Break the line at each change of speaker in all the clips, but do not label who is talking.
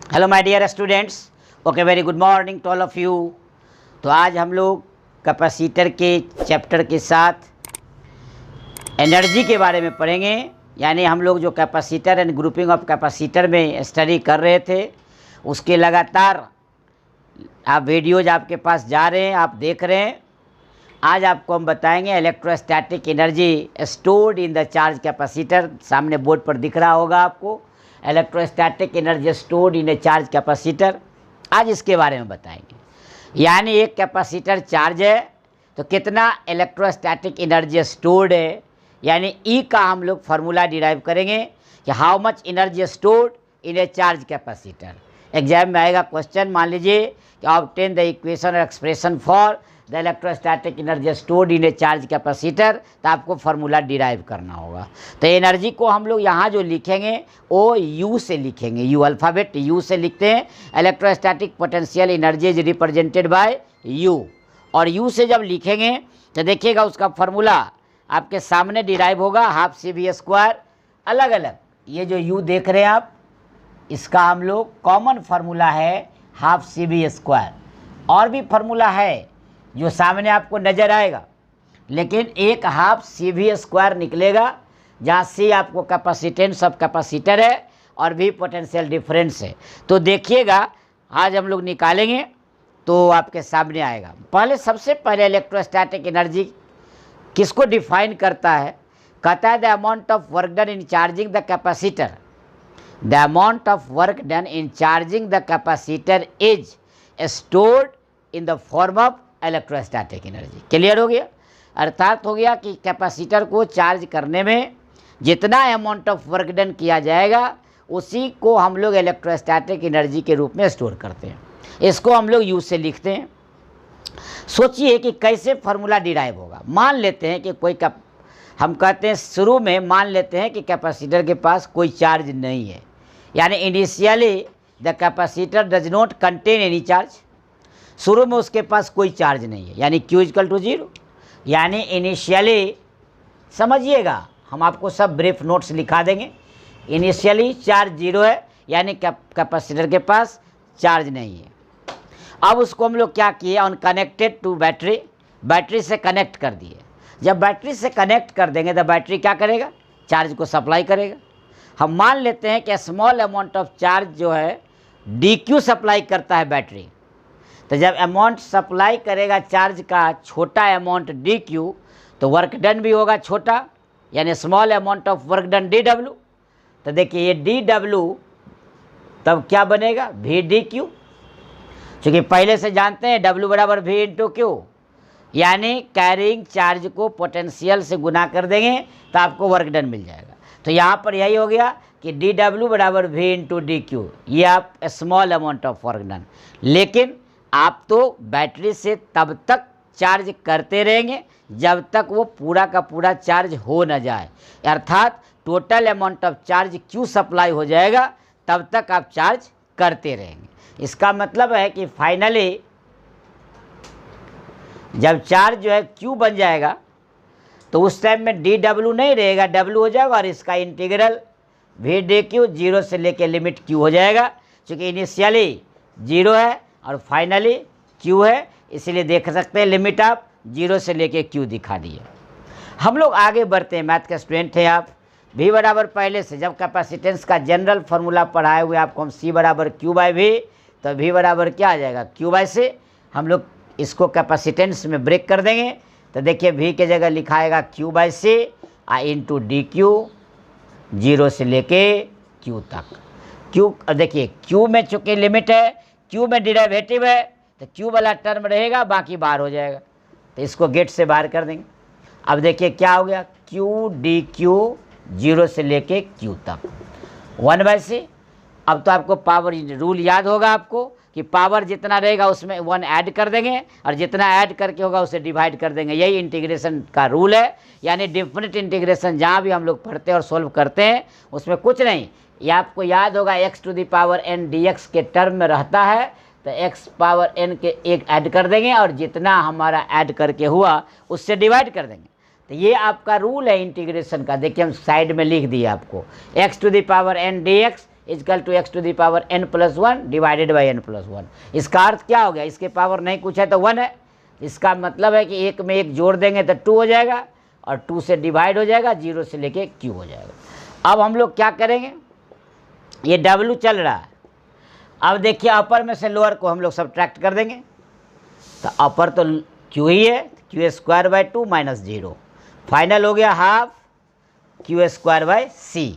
Hello my dear students, okay very good morning to all of you. तो आज हम लोग कैपेसिटर के चैप्टर के साथ एनर्जी के बारे में पढ़ेंगे। यानी हम लोग जो capacitor and grouping of capacitor में स्टडी कर रहे थे उसके लगातार आप वीडियोज आपके पास जा रहे हैं, आप देख रहे हैं। आज आपको हम बताएंगे electrostatic energy stored in the charge capacitor. सामने बोर्ड पर दिख रहा होगा आपको, इलेक्ट्रोस्टैटिक एनर्जी स्टोर्ड इन ए चार्ज कैपेसिटर। आज इसके बारे में बताएंगे। यानी एक कैपेसिटर चार्ज है तो कितना इलेक्ट्रोस्टैटिक एनर्जी स्टोर्ड है, यानी ई का हम लोग फार्मूला डिराइव करेंगे कि how much energy stored in A charge capacitor. Exam में आएगा क्वेश्चन, मान लीजिए कि ऑब्टेन द इक्वेशन और expression for the electrostatic energy stored in A charge capacitor, तो आपको फार्मूला डिराइव करना होगा। तो एनर्जी को हम लोग यहाँ जो लिखेंगे वो यू से लिखेंगे, यू अल्फ़ाबेट यू से लिखते हैं। Electrostatic potential energy is represented by you, और यू से जब लिखेंगे तो देखिएगा उसका फार्मूला आपके सामने डिराइव होगा, हाफ सी वी स्क्वायर। अलग अलग ये जो यू देख रहे हैं आप, इसका हम लोग कॉमन फार्मूला है हाफ सी वी स्क्वायर। और भी फार्मूला है जो सामने आपको नज़र आएगा, लेकिन एक हाफ सी वी स्क्वायर निकलेगा जहाँ सी आपको कैपेसिटेंस ऑफ कैपेसिटर है और भी पोटेंशियल डिफरेंस है। तो देखिएगा आज हम लोग निकालेंगे तो आपके सामने आएगा। पहले सबसे पहले इलेक्ट्रोस्टैटिक एनर्जी किसको डिफाइन करता है? कहता है the amount of work done in charging the capacitor, the amount of work done in charging the capacitor is stored in the form of electrostatic energy. Clear हो गया? अर्थात हो गया कि कैपेसिटर को चार्ज करने में जितना अमाउंट ऑफ वर्क डन किया जाएगा उसी को हम लोग इलेक्ट्रोस्टैटिक एनर्जी के रूप में स्टोर करते हैं। इसको हम लोग यू से लिखते हैं। सोचिए कि कैसे फार्मूला डिराइव होगा। मान लेते हैं कि कोई हम कहते हैं शुरू में मान लेते हैं कि कैपेसिटर के पास कोई चार्ज नहीं है, यानी initially the capacitor does not contain any charge. शुरू में उसके पास कोई चार्ज नहीं है, यानी Q इक्वल टू 0। यानी इनिशियली समझिएगा, हम आपको सब ब्रीफ नोट्स लिखा देंगे। इनिशियली चार्ज 0 है, यानी कैपेसिटर के पास चार्ज नहीं है। अब उसको हम लोग क्या किए, on connected to battery, battery से कनेक्ट कर दिए। जब बैटरी से कनेक्ट कर देंगे तो बैटरी क्या करेगा? चार्ज को सप्लाई करेगा। हम मान लेते हैं कि स्मॉल अमाउंट ऑफ चार्ज जो है DQ सप्लाई करता है बैटरी। तो जब अमाउंट सप्लाई करेगा चार्ज का छोटा अमाउंट DQ, तो वर्क डन भी होगा छोटा, यानी small amount of work done DW। तो देखिए ये DW तब क्या बनेगा? VDQ। चूँकि पहले से जानते हैं W बराबर V इंटू Q, यानी कैरिंग चार्ज को पोटेंशियल से गुना कर देंगे तो आपको वर्क डन मिल जाएगा। तो यहाँ पर यही हो गया कि DW बराबर V इंटू DQ, ये आप small amount of work done. लेकिन आप तो बैटरी से तब तक चार्ज करते रहेंगे जब तक वो पूरा का पूरा चार्ज हो न जाए, अर्थात total amount of charge Q supply हो जाएगा तब तक आप चार्ज करते रहेंगे। इसका मतलब है कि फाइनली जब चार्ज जो है Q बन जाएगा तो उस टाइम में DW नहीं रहेगा, W हो जाएगा, और इसका इंटीग्रल VDQ 0 से लेके लिमिट Q हो जाएगा। क्योंकि इनिशियली 0 है और फाइनली Q है, इसलिए देख सकते हैं लिमिट आप 0 से लेके Q दिखा दिए। हम लोग आगे बढ़ते हैं, मैथ के स्टूडेंट हैं आप। V बराबर पहले से जब कैपेसिटेंस का जनरल फार्मूला पढ़ाए हुए आपको हम C बराबर Q बाई V, तो V बराबर क्या आ जाएगा? Q by C। हम लोग इसको कैपेसिटेंस में ब्रेक कर देंगे तो देखिए V के जगह लिखाएगा Q by C into DQ 0 से लेके Q तक। Q देखिए Q में चूँकि लिमिट है, Q में डिराइवेटिव है, तो Q वाला टर्म रहेगा, बाकी बाहर हो जाएगा। तो इसको गेट से बाहर कर देंगे। अब देखिए क्या हो गया, Q DQ 0 से लेके Q तक 1 बाई C। अब तो आपको पावर रूल याद होगा आपको कि पावर जितना रहेगा उसमें 1 ऐड कर देंगे, और जितना ऐड करके होगा उसे डिवाइड कर देंगे। यही इंटीग्रेशन का रूल है। यानी डिफरेंट इंटीग्रेशन जहाँ भी हम लोग पढ़ते हैं और सॉल्व करते हैं उसमें कुछ नहीं, ये आपको याद होगा x to the power n dx के टर्म में रहता है, तो x पावर n के एक ऐड कर देंगे और जितना हमारा ऐड करके हुआ उससे डिवाइड कर देंगे। तो ये आपका रूल है इंटीग्रेशन का। देखिए हम साइड में लिख दिए आपको, x to the power n dx equal to x to the power n+1 divided by n+1। इसका अर्थ क्या हो गया, इसके पावर नहीं कुछ है तो 1 है। इसका मतलब है कि एक में एक जोड़ देंगे तो 2 हो जाएगा और 2 से डिवाइड हो जाएगा, 0 से लेके q हो जाएगा। अब हम लोग क्या करेंगे, ये w चल रहा है। अब देखिए अपर में से लोअर को हम लोग सब्ट्रैक्ट कर देंगे, तो अपर तो q ही है, q²/2 - 0। फाइनल हो गया हाफ q²/c।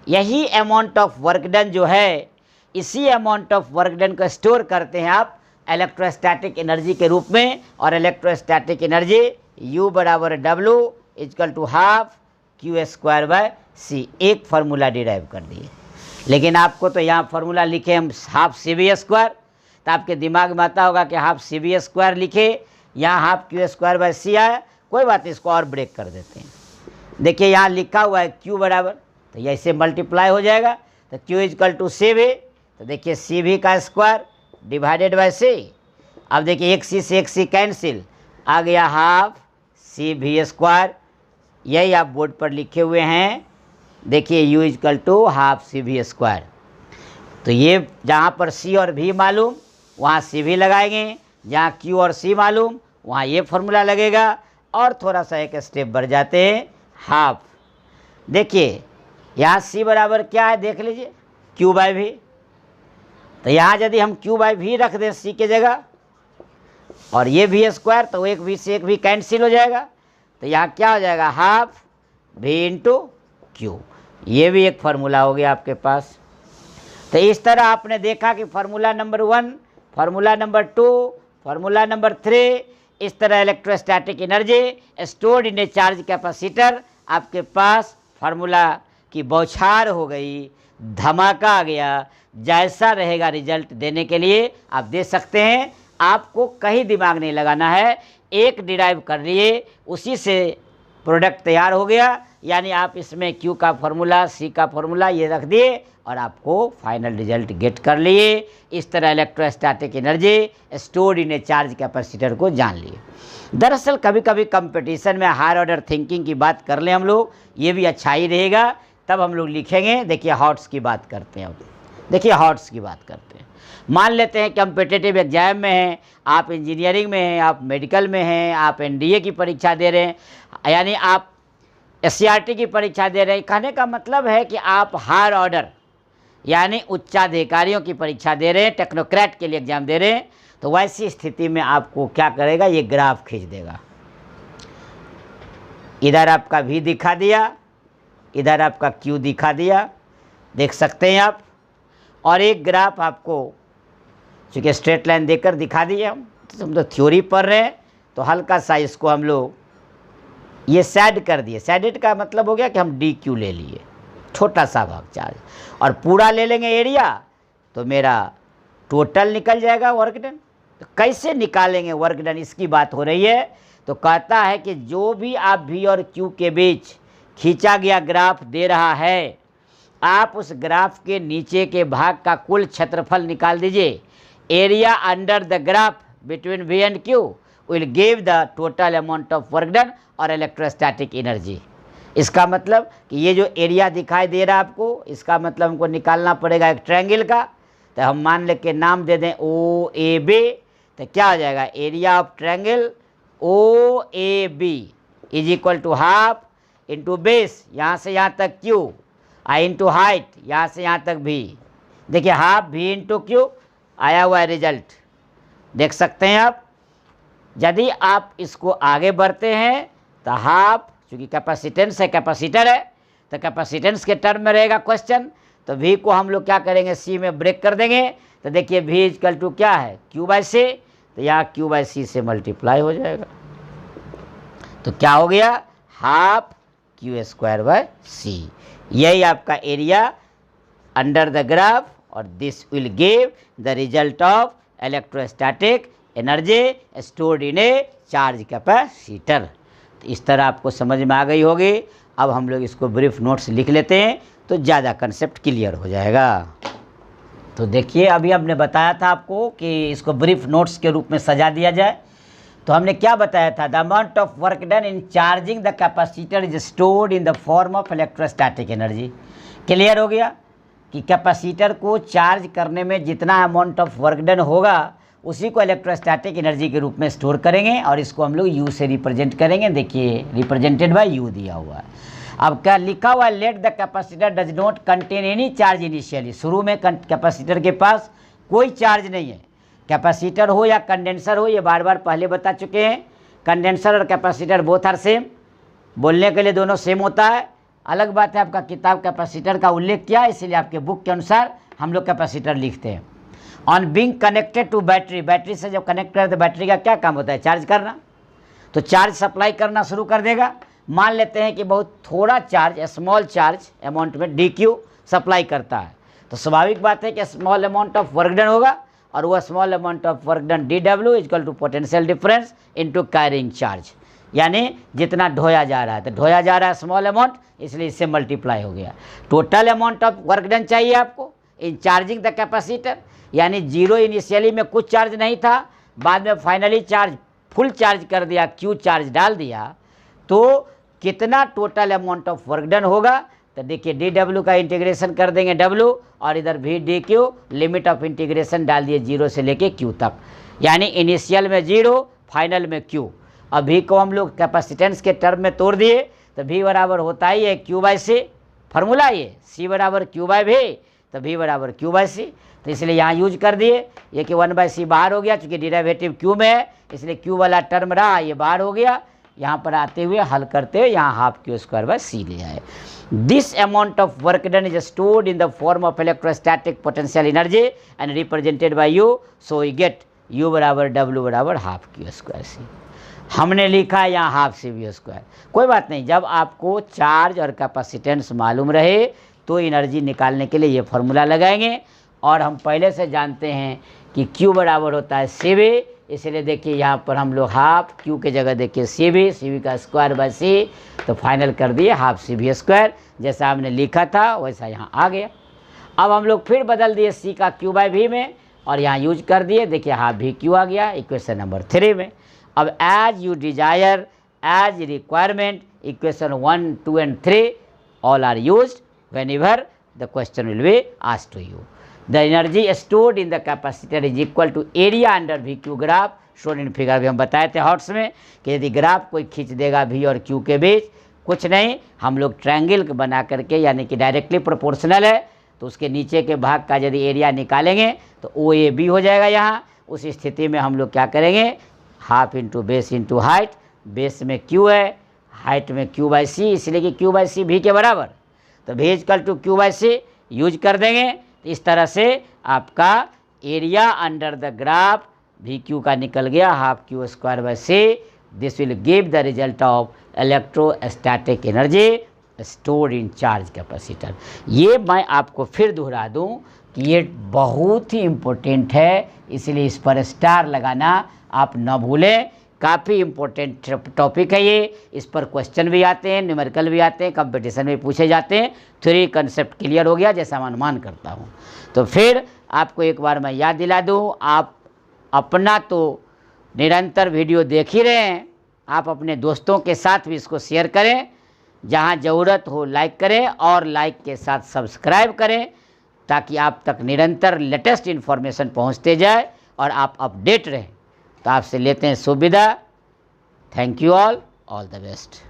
यही अमाउंट ऑफ वर्क डन जो है, इसी अमाउंट ऑफ वर्क डन को स्टोर करते हैं आप इलेक्ट्रोस्टैटिक एनर्जी के रूप में। और electrostatic energy U = W = half q²/c। एक फार्मूला डिराइव कर दिए, लेकिन आपको तो यहाँ फार्मूला लिखे हम हाफ cv², तो आपके दिमाग में आता होगा कि हाफ cv² लिखे, यहाँ हाफ q²/c आया। कोई बात नहीं, इसको और ब्रेक कर देते हैं। देखिए यहाँ लिखा हुआ है q बराबर, तो ये ऐसे मल्टीप्लाई हो जाएगा, तो q = cv, तो देखिए cv का स्क्वायर डिवाइडेड बाय c। अब देखिए एक c से एक c कैंसिल, आ गया हाफ cv²। यही आप बोर्ड पर लिखे हुए हैं, देखिए u = हाफ cv²। तो ये जहाँ पर c और v मालूम वहाँ cv लगाएंगे, जहाँ q और c मालूम वहाँ ये फार्मूला लगेगा। और थोड़ा सा एक स्टेप बढ़ जाते हैं, हाफ। देखिए यहाँ c बराबर क्या है, देख लीजिए q/v। तो यहाँ यदि हम q/v रख दें c के जगह, और ये v², तो एक v से एक v कैंसिल हो जाएगा, तो यहाँ क्या हो जाएगा, हाफ v × q। ये भी एक फार्मूला हो गया आपके पास। तो इस तरह आपने देखा कि formula number 1, formula number 2, formula number 3, इस तरह इलेक्ट्रोस्टैटिक एनर्जी स्टोर्ड इन ए चार्ज कैपेसिटर। आपके पास फार्मूला की बौछार हो गई, धमाका आ गया। जैसा रहेगा रिजल्ट देने के लिए आप दे सकते हैं, आपको कहीं दिमाग नहीं लगाना है। एक डिराइव कर लिए, उसी से प्रोडक्ट तैयार हो गया। यानी आप इसमें Q का फार्मूला, C का फार्मूला ये रख दिए और आपको फाइनल रिजल्ट गेट कर लिए। इस तरह इलेक्ट्रोस्टैटिक एनर्जी स्टोर्ड इन ए चार्ज कैपेसिटर को जान लिए। दरअसल कभी कभी कंपटीशन में हायर ऑर्डर थिंकिंग की बात कर लें हम लोग, ये भी अच्छा ही रहेगा, तब हम लोग लिखेंगे। देखिए हॉट्स की बात करते हैं, देखिए हॉट्स की बात करते हैं। मान लेते हैं कम्पिटिटिव एग्जाम में हैं, आप इंजीनियरिंग में हैं, आप मेडिकल में हैं, आप NDA की परीक्षा दे रहे हैं, यानी आप SCRT की परीक्षा दे रहे हैं। कहने का मतलब है कि आप हायर ऑर्डर यानी उच्चाधिकारियों की परीक्षा दे रहे हैं, टेक्नोक्रेट के लिए एग्जाम दे रहे हैं। तो वैसी स्थिति में आपको क्या करेगा, ये ग्राफ खींच देगा। इधर आपका V दिखा दिया, इधर आपका Q दिखा दिया, देख सकते हैं आप। और एक ग्राफ आपको चूँकि स्ट्रेट लाइन देकर दिखा दिए, हम तो थ्योरी पढ़ रहे हैं, तो हल्का सा इसको हम लोग ये सैड कर दिए। सैडेड का मतलब हो गया कि हम DQ ले लिए, छोटा सा भाग चार्ज, और पूरा ले लेंगे एरिया, तो मेरा टोटल निकल जाएगा वर्क डन। तो कैसे निकालेंगे वर्क डन, इसकी बात हो रही है। तो कहता है कि जो भी आप V और Q के बीच खींचा गया ग्राफ दे रहा है, आप उस ग्राफ के नीचे के भाग का कुल क्षेत्रफल निकाल दीजिए। Area under the graph between V and Q will give the total amount of work done और इलेक्ट्रोस्टैटिक एनर्जी। इसका मतलब कि ये जो एरिया दिखाई दे रहा है आपको, इसका मतलब हमको निकालना पड़ेगा एक ट्रायंगल का। तो हम मान ले के नाम दे दें OAB, तो क्या हो जाएगा, area of triangle OAB is equal to half into base, यहाँ से यहाँ तक Q, इंटू हाइट, यहाँ से यहाँ तक V। देखिए हाफ V इंटू Q आया हुआ है रिजल्ट, देख सकते हैं आप। यदि आप इसको आगे बढ़ते हैं तो हाफ, चूँकि कैपेसिटेंस है, कैपेसिटर है, तो कैपेसिटेंस के टर्म में रहेगा क्वेश्चन। तो V को हम लोग क्या करेंगे, C में ब्रेक कर देंगे। तो देखिए V = क्या है, Q/C, तो यहाँ Q/C से मल्टीप्लाई हो जाएगा। तो क्या हो गया, हाफ Q²/C। यही आपका एरिया अंडर द ग्राफ, और this will give the result of electrostatic energy stored in A charge capacitor. तो इस तरह आपको समझ में आ गई होगी। अब हम लोग इसको ब्रीफ नोट्स लिख लेते हैं, तो ज़्यादा कंसेप्ट क्लियर हो जाएगा। तो देखिए अभी हमने बताया था आपको कि इसको ब्रीफ नोट्स के रूप में सजा दिया जाए। तो हमने क्या बताया था, the amount of work done in charging the capacitor is stored in the form of electrostatic energy. Clear हो गया। कि कैपेसिटर को चार्ज करने में जितना अमाउंट ऑफ वर्क डन होगा उसी को इलेक्ट्रोस्टैटिक एनर्जी के रूप में स्टोर करेंगे और इसको हम लोग यू से रिप्रेजेंट करेंगे। देखिए रिप्रेजेंटेड बाय यू दिया हुआ है। अब क्या लिखा हुआ है, let the capacitor does not contain any charge initially. शुरू में कैपेसिटर के पास कोई चार्ज नहीं है। कैपेसिटर हो या कंडेंसर हो, ये बार बार पहले बता चुके हैं, कंडेंसर और कैपेसिटर बोथ आर सेम। बोलने के लिए दोनों सेम होता है। अलग बात है आपका किताब कैपेसिटर का उल्लेख किया, इसलिए आपके बुक के अनुसार हम लोग कैपेसिटर लिखते हैं। On being connected to battery, battery से जब कनेक्ट करें तो बैटरी का क्या काम होता है, चार्ज करना। तो चार्ज सप्लाई करना शुरू कर देगा। मान लेते हैं कि बहुत थोड़ा चार्ज, स्मॉल चार्ज अमाउंट में डी क्यू सप्लाई करता है, तो स्वाभाविक बात है कि small amount of work done होगा और वह small amount of work done D W equal to potential difference into carrying charge. यानी जितना ढोया जा रहा है, तो ढोया जा रहा है स्मॉल अमाउंट, इसलिए इससे मल्टीप्लाई हो गया। Total amount of work done चाहिए आपको इन चार्जिंग द कैपेसिटर, यानी जीरो इनिशियली में कुछ चार्ज नहीं था, बाद में फाइनली चार्ज फुल चार्ज कर दिया, क्यू चार्ज डाल दिया, तो कितना total amount of work done होगा। तो देखिए डी डब्ल्यू का इंटीग्रेशन कर देंगे डब्ल्यू और इधर भी D Q, limit of integration डाल दिए जीरो से लेके क्यू तक, यानी इनिशियल में जीरो, फाइनल में क्यू। अब भी को हम लोग कैपेसिटेंस के टर्म में तोड़ दिए तो भी बराबर होता ही है क्यू बाई सी, फार्मूला ये सी बराबर क्यू बाई भी, तो भी बराबर क्यू बाई सी। तो इसलिए यहाँ यूज कर दिए, ये कि 1/c बाहर हो गया, चूँकि डिराइवेटिव क्यू में है इसलिए क्यू वाला टर्म रहा, ये बाहर हो गया। यहाँ पर आते हुए हल करते हुए यहाँ half Q square by C ले आए। This amount of work done is stored in the form of electrostatic potential energy and represented by U, so we get U बराबर डब्ल्यू बराबर हाफ क्यू स्क्वायर सी। हमने लिखा है यहाँ half C we square. कोई बात नहीं, जब आपको चार्ज और कैपेसिटेंस मालूम रहे तो एनर्जी निकालने के लिए ये फार्मूला लगाएंगे। और हम पहले से जानते हैं कि Q बराबर होता है सी वी, इसलिए देखिए यहाँ पर हम लोग हाफ Q के जगह देखिए सी वी का स्क्वायर बाय सी, तो फाइनल कर दिए हाफ सी वी स्क्वायर, जैसा हमने लिखा था वैसा यहाँ आ गया। अब हम लोग फिर बदल दिए C का Q बाय V में और यहाँ यूज कर दिए, देखिए हाफ भी Q आ गया इक्वेशन नंबर 3 में। अब as you desire, as requirement, equation 1, 2 and 3 all are used whenever the question will be asked to you. The energy stored in the capacitor is equal to area under VQ graph shown in figure। भी हम बताए थे hots में कि यदि graph कोई खींच देगा V और Q के बीच, कुछ नहीं, हम लोग ट्रायंगल बना करके, यानी कि डायरेक्टली प्रोपोर्शनल है तो उसके नीचे के भाग का यदि एरिया निकालेंगे तो OAB हो जाएगा। यहाँ उस स्थिति में हम लोग क्या करेंगे, half into base into height, base में Q है, हाइट में Q बाई सी, इसलिए कि Q बाई सी V के बराबर, तो V equal to Q by C use कर देंगे। इस तरह से आपका area under the graph V Q का निकल गया half Q square by C. This will give the result of electrostatic energy stored in charge capacitor. ये मैं आपको फिर दोहरा दूं कि ये बहुत ही इम्पोर्टेंट है, इसलिए इस पर स्टार लगाना आप न भूलें। काफ़ी इम्पोर्टेंट टॉपिक है ये, इस पर क्वेश्चन भी आते हैं, न्यूमेरिकल भी आते हैं, कंपटीशन में पूछे जाते हैं। थ्योरी कंसेप्ट क्लियर हो गया जैसा मैं अनुमान करता हूँ। तो फिर आपको एक बार मैं याद दिला दूँ, आप अपना तो निरंतर वीडियो देख ही रहे हैं, आप अपने दोस्तों के साथ भी इसको शेयर करें, जहाँ ज़रूरत हो लाइक करें और लाइक के साथ सब्सक्राइब करें, ताकि आप तक निरंतर लेटेस्ट इन्फॉर्मेशन पहुँचते जाए और आप अपडेट रहें। तो आपसे लेते हैं शुभ विदा। Thank you all the best.